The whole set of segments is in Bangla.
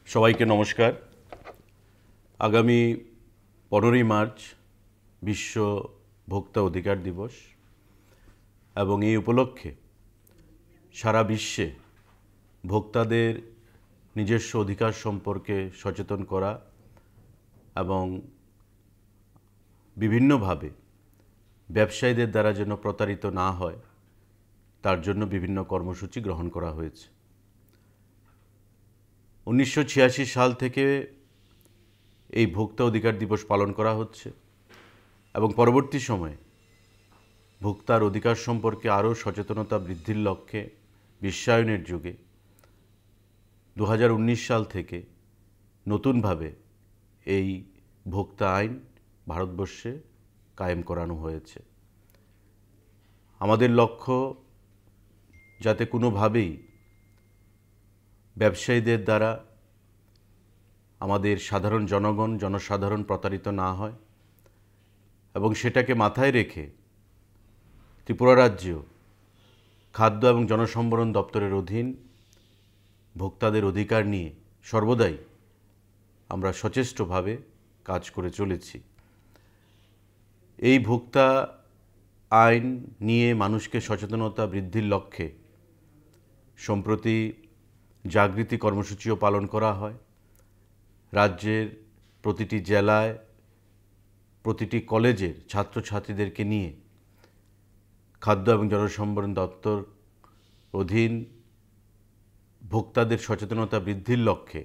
সবাইকে নমস্কার। আগামী 15ই মার্চ বিশ্ব ভোক্তা অধিকার দিবস এবং এই উপলক্ষে সারা বিশ্বে ভোক্তাদের নিজস্ব অধিকার সম্পর্কে সচেতন করা এবং বিভিন্নভাবে ব্যবসায়ীদের দ্বারা যেন প্রতারিত না হয় তার জন্য বিভিন্ন কর্মসূচি গ্রহণ করা হয়েছে। 1986 সাল থেকে এই ভোক্তা অধিকার দিবস পালন করা হচ্ছে এবং পরবর্তী সময়ে ভোক্তার অধিকার সম্পর্কে আরও সচেতনতা বৃদ্ধির লক্ষ্যে বিশ্বায়নের যুগে 2019 সাল থেকে নতুনভাবে এই ভোক্তা আইন ভারতবর্ষে কায়েম করানো হয়েছে। আমাদের লক্ষ্য যাতে কোনোভাবেই ব্যবসায়ীদের দ্বারা আমাদের সাধারণ জনসাধারণ প্রতারিত না হয় এবং সেটাকে মাথায় রেখে ত্রিপুরা রাজ্যেও খাদ্য এবং জনসম্ভরণ দপ্তরের অধীন ভোক্তাদের অধিকার নিয়ে সর্বদাই আমরা সচেষ্টভাবে কাজ করে চলেছি। এই ভোক্তা আইন নিয়ে মানুষকে সচেতনতা বৃদ্ধির লক্ষ্যে সম্প্রতি জাগৃতি কর্মসূচিও পালন করা হয়। রাজ্যের প্রতিটি জেলায় প্রতিটি কলেজের ছাত্রছাত্রীদেরকে নিয়ে খাদ্য এবং জনসম্ভরণ দপ্তর অধীন ভোক্তাদের সচেতনতা বৃদ্ধির লক্ষ্যে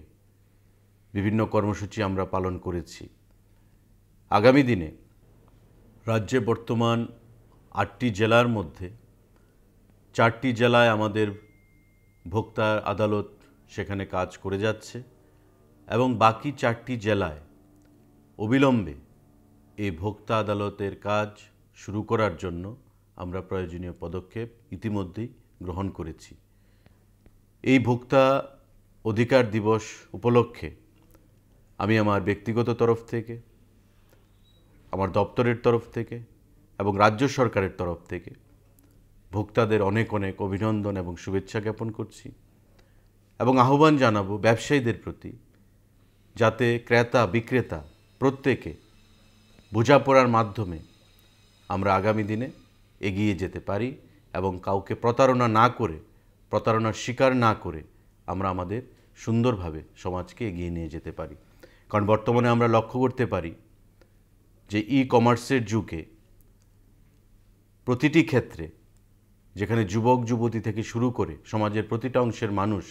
বিভিন্ন কর্মসূচি আমরা পালন করেছি। আগামী দিনে রাজ্যে বর্তমান 8টি জেলার মধ্যে 4টি জেলায় আমাদের ভোক্তা আদালত সেখানে কাজ করে যাচ্ছে এবং বাকি 4টি জেলায় অবিলম্বে এই ভোক্তা আদালতের কাজ শুরু করার জন্য আমরা প্রয়োজনীয় পদক্ষেপ ইতিমধ্যেই গ্রহণ করেছি। এই ভোক্তা অধিকার দিবস উপলক্ষে আমি আমার ব্যক্তিগত তরফ থেকে, আমার দপ্তরের তরফ থেকে এবং রাজ্য সরকারের তরফ থেকে ভোক্তাদের অনেক অনেক অভিনন্দন এবং শুভেচ্ছা জ্ঞাপন করছি এবং আহ্বান জানাবো ব্যবসায়ীদের প্রতি যাতে ক্রেতা বিক্রেতা প্রত্যেকে বোঝাপড়ার মাধ্যমে আমরা আগামী দিনে এগিয়ে যেতে পারি এবং কাউকে প্রতারণা না করে, প্রতারণার শিকার না করে আমরা আমাদের সুন্দরভাবে সমাজকে এগিয়ে নিয়ে যেতে পারি। কারণ বর্তমানে আমরা লক্ষ্য করতে পারি যে ই-কমার্সের যুগে প্রতিটি ক্ষেত্রে যেখানে যুবক যুবতী থেকে শুরু করে সমাজের প্রতিটা অংশের মানুষ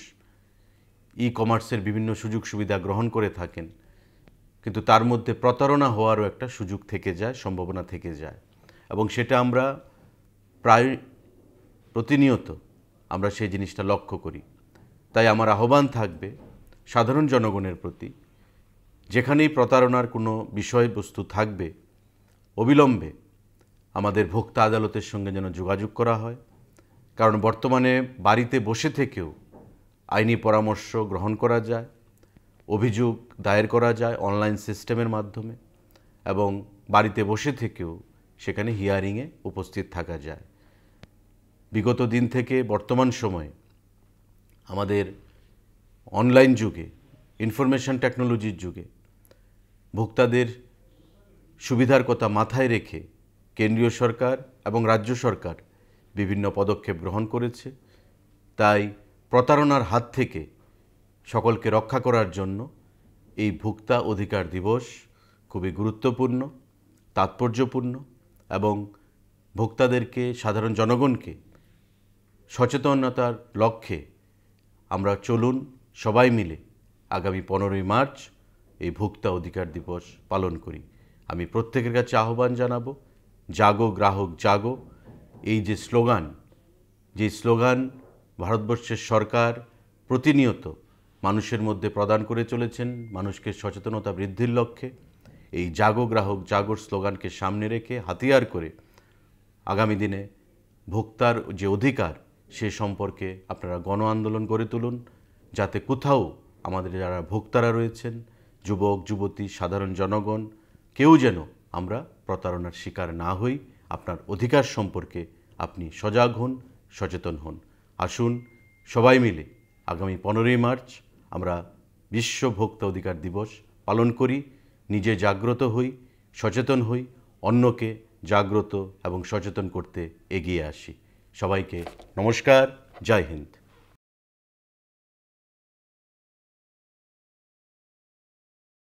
ই-কমার্সের বিভিন্ন সুযোগ সুবিধা গ্রহণ করে থাকেন, কিন্তু তার মধ্যে প্রতারণা হওয়ারও একটা সুযোগ থেকে যায়, সম্ভাবনা থেকে যায় এবং সেটা আমরা প্রায় প্রতিনিয়ত আমরা সেই জিনিসটা লক্ষ্য করি। তাই আমার আহ্বান থাকবে সাধারণ জনগণের প্রতি, যেখানেই প্রতারণার কোনো বিষয়বস্তু থাকবে অবিলম্বে আমাদের ভোক্তা আদালতের সঙ্গে যেন যোগাযোগ করা হয়। কারণ বর্তমানে বাড়িতে বসে থেকেও আইনি পরামর্শ গ্রহণ করা যায়, অভিযোগ দায়ের করা যায় অনলাইন সিস্টেমের মাধ্যমে এবং বাড়িতে বসে থেকেও সেখানে হিয়ারিংয়ে উপস্থিত থাকা যায়। বিগত দিন থেকে বর্তমান সময়ে আমাদের অনলাইন যুগে, ইনফরমেশন টেকনোলজির যুগে ভোক্তাদের সুবিধার কথা মাথায় রেখে কেন্দ্রীয় সরকার এবং রাজ্য সরকার বিভিন্ন পদক্ষেপ গ্রহণ করেছে। তাই প্রতারণার হাত থেকে সকলকে রক্ষা করার জন্য এই ভোক্তা অধিকার দিবস খুবই গুরুত্বপূর্ণ, তাৎপর্যপূর্ণ এবং ভোক্তাদেরকে, সাধারণ জনগণকে সচেতনতার লক্ষ্যে আমরা চলুন সবাই মিলে আগামী 15ই মার্চ এই ভোক্তা অধিকার দিবস পালন করি। আমি প্রত্যেকের কাছে আহ্বান জানাবো, জাগো গ্রাহক জাগো। এই যে স্লোগান ভারতবর্ষের সরকার প্রতিনিয়ত মানুষের মধ্যে প্রদান করে চলেছেন মানুষকে সচেতনতা বৃদ্ধির লক্ষ্যে, এই জাগো গ্রাহক জাগোর স্লোগানকে সামনে রেখে হাতিয়ার করে আগামী দিনে ভোক্তার যে অধিকার সে সম্পর্কে আপনারা গণ আন্দোলন গড়ে তুলুন, যাতে কোথাও আমাদের যারা ভোক্তারা রয়েছেন, যুবক যুবতী, সাধারণ জনগণ, কেউ যেন আমরা প্রতারণার শিকার না হই। আপনার অধিকার সম্পর্কে আপনি সজাগ হন, সচেতন হন। আসুন সবাই মিলে আগামী 15ই মার্চ আমরা বিশ্ব ভোক্তা অধিকার দিবস পালন করি, নিজে জাগ্রত হই, সচেতন হই, অন্যকে জাগ্রত এবং সচেতন করতে এগিয়ে আসি। সবাইকে নমস্কার, জয় হিন্দ।